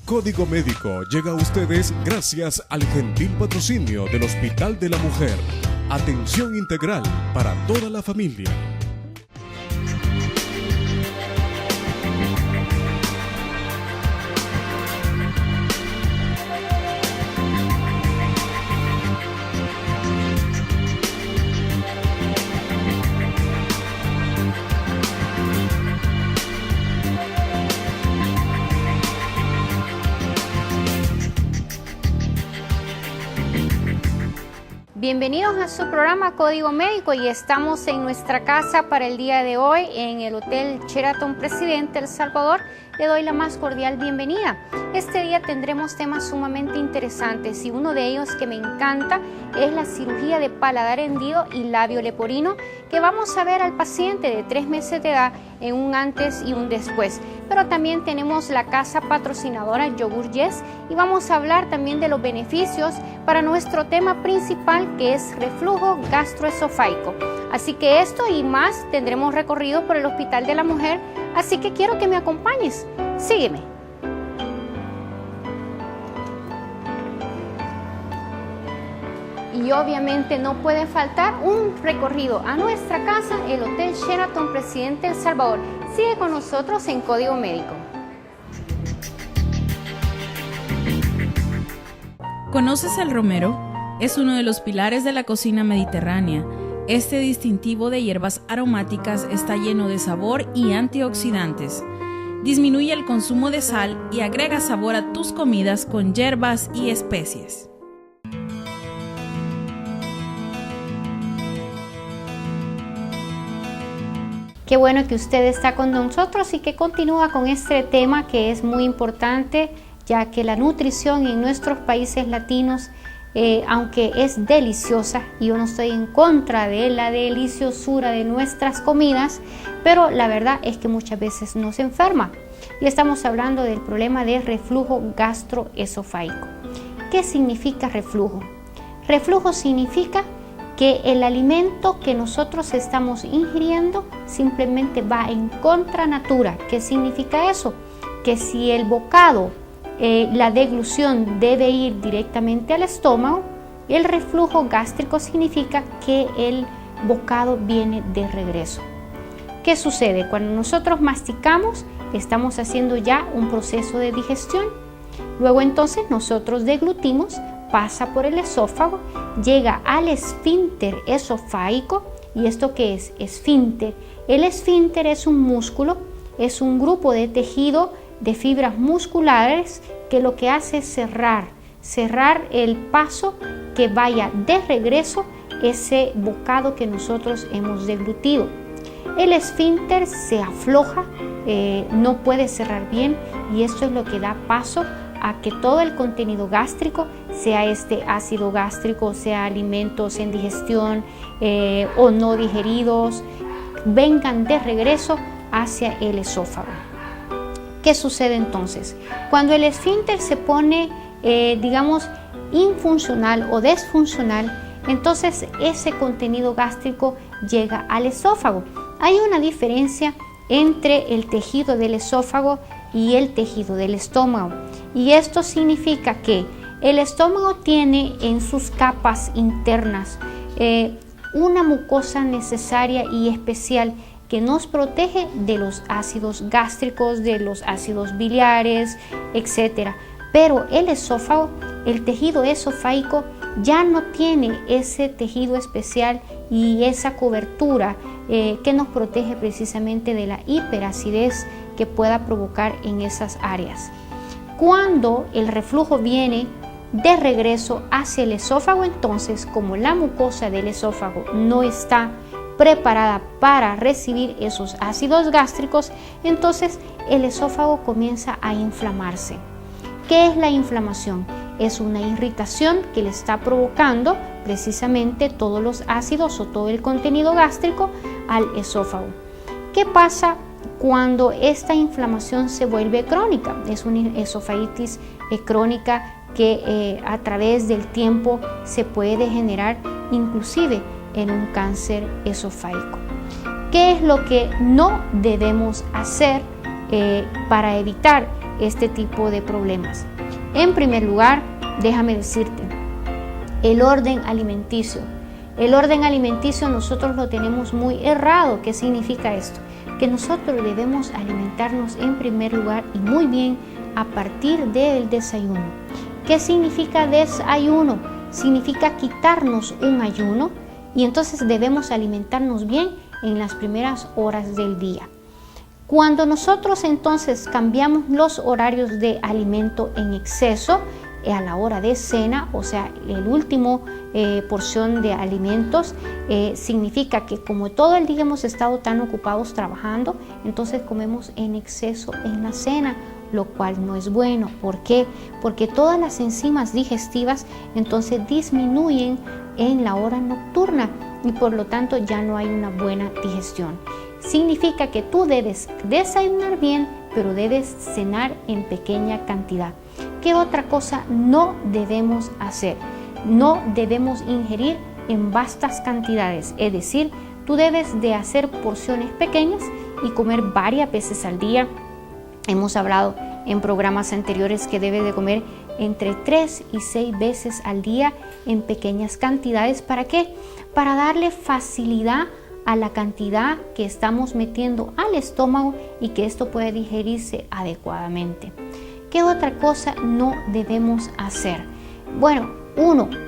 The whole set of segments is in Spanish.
Código Médico llega a ustedes gracias al gentil patrocinio del Hospital de la Mujer. Atención integral para toda la familia. Bienvenidos a su programa Código Médico y estamos en nuestra casa para el día de hoy en el Hotel Sheraton Presidente El Salvador. Le doy la más cordial bienvenida. Este día tendremos temas sumamente interesantes y uno de ellos que me encanta es la cirugía de paladar hendido y labio leporino, que vamos a ver al paciente de 3 meses de edad en un antes y un después. Pero también tenemos la casa patrocinadora Yogur Yes y vamos a hablar también de los beneficios para nuestro tema principal, que es reflujo gastroesofágico. Así que esto y más tendremos recorrido por el Hospital de la Mujer, así que quiero que me acompañes. Sígueme. Y obviamente no puede faltar un recorrido a nuestra casa, el Hotel Sheraton Presidente El Salvador. Sigue con nosotros en Código Médico. ¿Conoces el romero? Es uno de los pilares de la cocina mediterránea. Este distintivo de hierbas aromáticas está lleno de sabor y antioxidantes. Disminuye el consumo de sal y agrega sabor a tus comidas con hierbas y especies. Qué bueno que usted está con nosotros y que continúa con este tema que es muy importante, ya que la nutrición en nuestros países latinos, aunque es deliciosa, y yo no estoy en contra de la deliciosura de nuestras comidas, pero la verdad es que muchas veces nos enferma. Y estamos hablando del problema de reflujo gastroesofágico. ¿Qué significa reflujo? Reflujo significa que el alimento que nosotros estamos ingiriendo simplemente va en contra natura. ¿Qué significa eso? Que si el bocado, la deglución debe ir directamente al estómago, el reflujo gástrico significa que el bocado viene de regreso. ¿Qué sucede? Cuando nosotros masticamos, estamos haciendo ya un proceso de digestión. Luego entonces nosotros deglutimos, pasa por el esófago, llega al esfínter esofágico. ¿Y esto qué es? Esfínter. El esfínter es un músculo, es un grupo de tejido de fibras musculares que lo que hace es cerrar el paso que vaya de regreso ese bocado que nosotros hemos deglutido. El esfínter se afloja, no puede cerrar bien, y esto es lo que da paso a que todo el contenido gástrico, sea este ácido gástrico, sea alimentos en digestión o no digeridos, vengan de regreso hacia el esófago. ¿Qué sucede entonces? Cuando el esfínter se pone, infuncional o desfuncional, entonces ese contenido gástrico llega al esófago. Hay una diferencia entre el tejido del esófago y el tejido del estómago. Y esto significa que el estómago tiene en sus capas internas una mucosa necesaria y especial que nos protege de los ácidos gástricos, de los ácidos biliares, etc. Pero el esófago, el tejido esofágico, ya no tiene ese tejido especial y esa cobertura que nos protege precisamente de la hiperacidez que pueda provocar en esas áreas. Cuando el reflujo viene de regreso hacia el esófago, entonces, como la mucosa del esófago no está preparada para recibir esos ácidos gástricos, entonces el esófago comienza a inflamarse. ¿Qué es la inflamación? Es una irritación que le está provocando precisamente todos los ácidos o todo el contenido gástrico al esófago. ¿Qué pasa cuando esta inflamación se vuelve crónica? Es una esofagitis crónica que a través del tiempo se puede degenerar inclusive en un cáncer esofágico. ¿Qué es lo que no debemos hacer para evitar este tipo de problemas. En primer lugar, déjame decirte, el orden alimenticio. El orden alimenticio nosotros lo tenemos muy errado. ¿Qué significa esto? Que nosotros debemos alimentarnos en primer lugar y muy bien a partir del desayuno. ¿Qué significa desayuno? Significa quitarnos un ayuno y entonces debemos alimentarnos bien en las primeras horas del día. Cuando nosotros entonces cambiamos los horarios de alimento en exceso, a la hora de cena, o sea, el último porción de alimentos, significa que como todo el día hemos estado tan ocupados trabajando, entonces comemos en exceso en la cena, lo cual no es bueno. ¿Por qué? Porque todas las enzimas digestivas entonces disminuyen en la hora nocturna y por lo tanto ya no hay una buena digestión. Significa que tú debes desayunar bien, pero debes cenar en pequeña cantidad. ¿Qué otra cosa no debemos hacer? No debemos ingerir en vastas cantidades, es decir, tú debes de hacer porciones pequeñas y comer varias veces al día. Hemos hablado en programas anteriores que debes de comer entre 3 y 6 veces al día en pequeñas cantidades. ¿Para qué? Para darle facilidad a la cantidad que estamos metiendo al estómago y que esto pueda digerirse adecuadamente. ¿Qué otra cosa no debemos hacer? Bueno,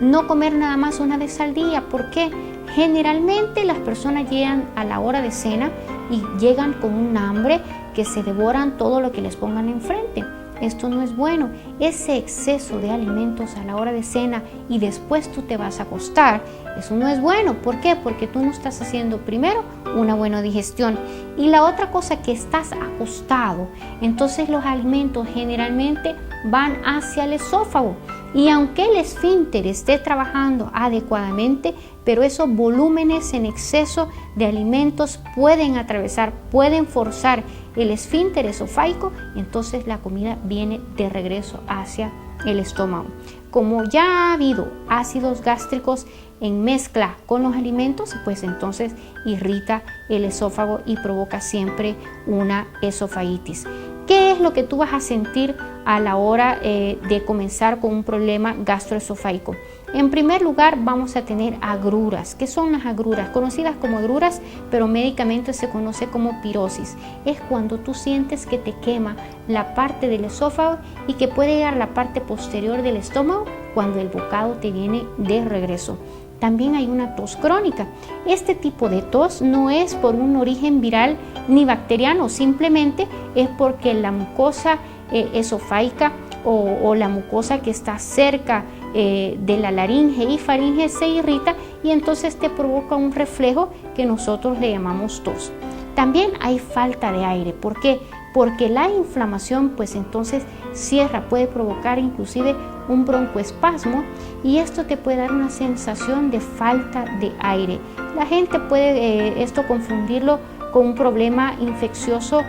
no comer nada más una vez al día. ¿Por qué? Generalmente las personas llegan a la hora de cena y llegan con un hambre que se devoran todo lo que les pongan enfrente. Esto no es bueno. Ese exceso de alimentos a la hora de cena y después tú te vas a acostar, eso no es bueno. ¿Por qué? Porque tú no estás haciendo primero una buena digestión. Y la otra cosa, que estás acostado, entonces los alimentos generalmente van hacia el esófago. Y aunque el esfínter esté trabajando adecuadamente, pero esos volúmenes en exceso de alimentos pueden atravesar, pueden forzar el esfínter esofágico y entonces la comida viene de regreso hacia el estómago. Como ya ha habido ácidos gástricos en mezcla con los alimentos, pues entonces irrita el esófago y provoca siempre una esofagitis. ¿Qué es lo que tú vas a sentir a la hora de comenzar con un problema gastroesofágico? En primer lugar, vamos a tener agruras. ¿Qué son las agruras? Conocidas como agruras, pero médicamente se conoce como pirosis. Es cuando tú sientes que te quema la parte del esófago y que puede llegar a la parte posterior del estómago cuando el bocado te viene de regreso. También hay una tos crónica. Este tipo de tos no es por un origen viral ni bacteriano, simplemente es porque la mucosa esofágica o la mucosa que está cerca de la laringe y faringe se irrita y entonces te provoca un reflejo que nosotros le llamamos tos. También hay falta de aire. ¿Por qué? Porque la inflamación pues entonces cierra, puede provocar inclusive un broncoespasmo y esto te puede dar una sensación de falta de aire. La gente puede esto confundirlo con un problema infeccioso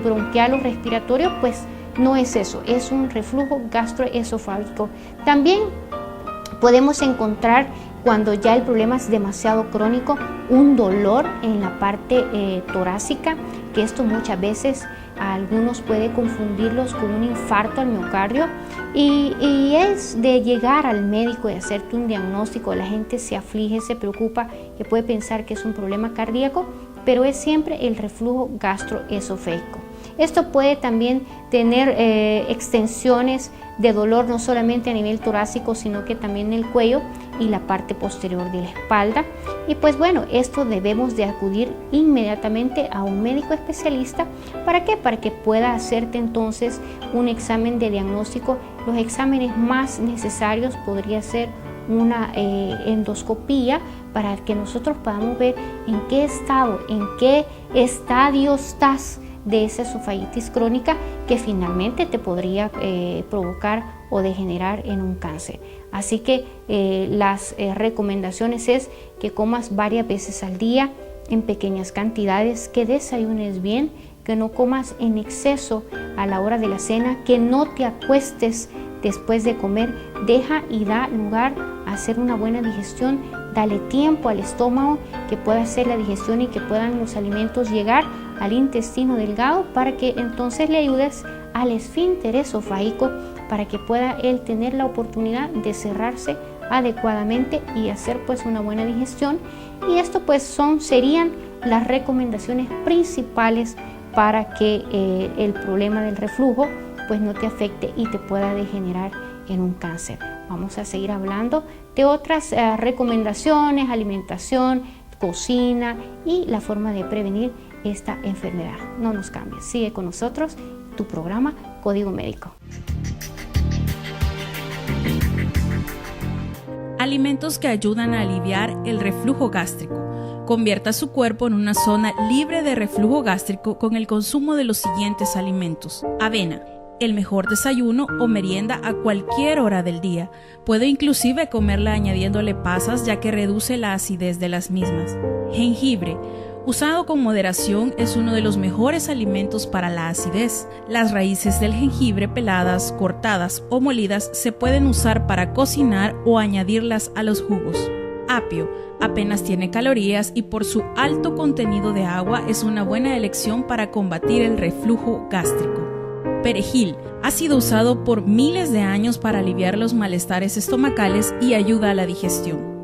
bronquial o respiratorio, pues no es eso, es un reflujo gastroesofágico. También podemos encontrar, cuando ya el problema es demasiado crónico, un dolor en la parte torácica, que esto muchas veces a algunos puede confundirlos con un infarto al miocardio y es de llegar al médico y hacerte un diagnóstico. La gente se aflige, se preocupa, que puede pensar que es un problema cardíaco, pero es siempre el reflujo gastroesofágico. Esto puede también tener extensiones de dolor no solamente a nivel torácico, sino que también en el cuello y la parte posterior de la espalda. Y pues bueno, esto debemos de acudir inmediatamente a un médico especialista. ¿Para qué? Para que pueda hacerte entonces un examen de diagnóstico. Los exámenes más necesarios podría ser una endoscopía para que nosotros podamos ver en qué estado, en qué estadio estás de esa esofagitis crónica que finalmente te podría provocar o degenerar en un cáncer. Así que las recomendaciones es que comas varias veces al día en pequeñas cantidades, que desayunes bien, que no comas en exceso a la hora de la cena, que no te acuestes después de comer, deja y da lugar a hacer una buena digestión, dale tiempo al estómago que pueda hacer la digestión y que puedan los alimentos llegar al intestino delgado para que entonces le ayudes al esfínter esofágico para que pueda él tener la oportunidad de cerrarse adecuadamente y hacer pues una buena digestión. Y esto pues serían las recomendaciones principales para que el problema del reflujo pues no te afecte y te pueda degenerar en un cáncer. Vamos a seguir hablando de otras recomendaciones, alimentación, cocina y la forma de prevenir esta enfermedad. No nos cambies, sigue con nosotros tu programa Código Médico. Alimentos que ayudan a aliviar el reflujo gástrico. Convierta su cuerpo en una zona libre de reflujo gástrico con el consumo de los siguientes alimentos. Avena, el mejor desayuno o merienda a cualquier hora del día. Puede inclusive comerla añadiéndole pasas, ya que reduce la acidez de las mismas. Jengibre, usado con moderación, es uno de los mejores alimentos para la acidez. Las raíces del jengibre peladas, cortadas o molidas se pueden usar para cocinar o añadirlas a los jugos. Apio, apenas tiene calorías y por su alto contenido de agua es una buena elección para combatir el reflujo gástrico. Perejil, ha sido usado por miles de años para aliviar los malestares estomacales y ayuda a la digestión.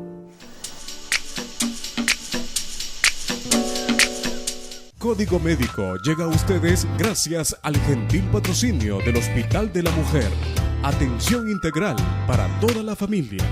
Código Médico llega a ustedes gracias al gentil patrocinio del Hospital de la Mujer. Atención integral para toda la familia.